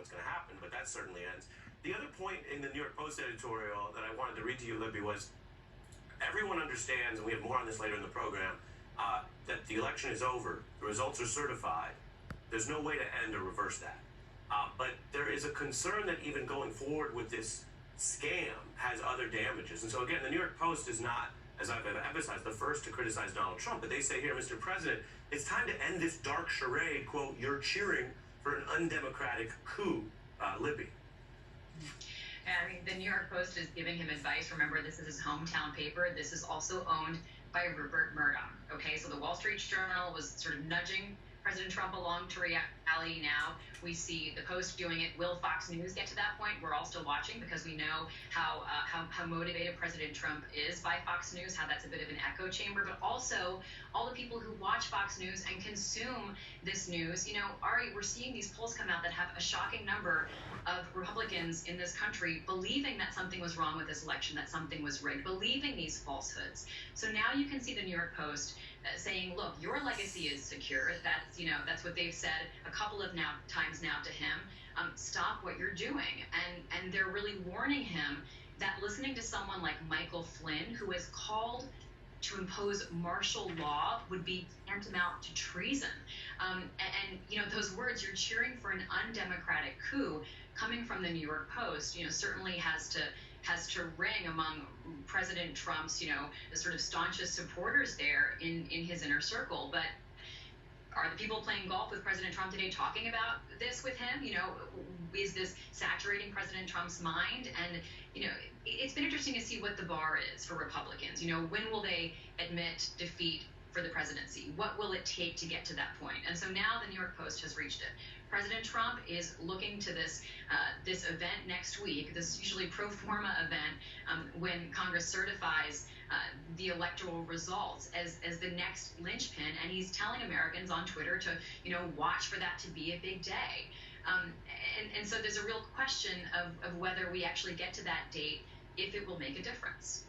what's going to happen, but that certainly ends. The other point in the New York Post editorial that I wanted to read to you, Libby, was everyone understands, and we have more on this later in the program, that the election is over, the results are certified. There's no way to end or reverse that. But there is a concern that even going forward with this scam has other damages. And so again, the New York Post is not, as I've emphasized, the first to criticize Donald Trump, but they say here, Mr. President, it's time to end this dark charade, quote, you're cheering for an undemocratic coup. Libby. And I mean, the New York Post is giving him advice. Remember, this is his hometown paper. This is also owned by Rupert Murdoch. Okay, so the Wall Street Journal was sort of nudging President Trump along to reality. Now we see the Post doing it. Will Fox News get to that point? We're all still watching because we know how motivated President Trump is by Fox News, how that's a bit of an echo chamber, but also all the people who watch Fox News and consume this news. You know, Ari, we're seeing these polls come out that have a shocking number of Republicans in this country believing that something was wrong with this election, that something was rigged, believing these falsehoods. So now you can see the New York Post saying, look, your legacy is secure. That's what they've said a couple of times now to him. Stop what you're doing. And they're really warning him that listening to someone like Michael Flynn, who has called to impose martial law, would be tantamount to treason. And those words, you're cheering for an undemocratic coup, coming from the New York Post, certainly has to ring among President Trump's, the sort of staunchest supporters there in his inner circle. But are the people playing golf with President Trump today talking about this with him? Is this saturating President Trump's mind? And, it's been interesting to see what the bar is for Republicans. When will they admit defeat for the presidency? What will it take to get to that point? And so now the New York Post has reached it. President Trump is looking to this event next week, this usually pro forma event, when Congress certifies the electoral results as the next linchpin, and he's telling Americans on Twitter to watch for that to be a big day. And so there's a real question of whether we actually get to that date, if it will make a difference.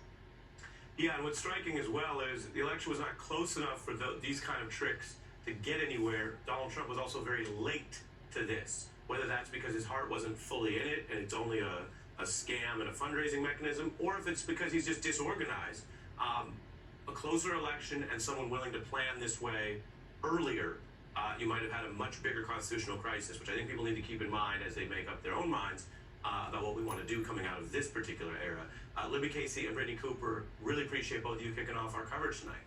Yeah, and what's striking as well is the election was not close enough for these kind of tricks to get anywhere. Donald Trump was also very late to this, whether that's because his heart wasn't fully in it and it's only a scam and a fundraising mechanism, or if it's because he's just disorganized. A closer election and someone willing to plan this way earlier, you might have had a much bigger constitutional crisis, which I think people need to keep in mind as they make up their own minds about what we want to do coming out of this particular era. Libby Casey and Brittany Cooper, really appreciate both of you kicking off our coverage tonight.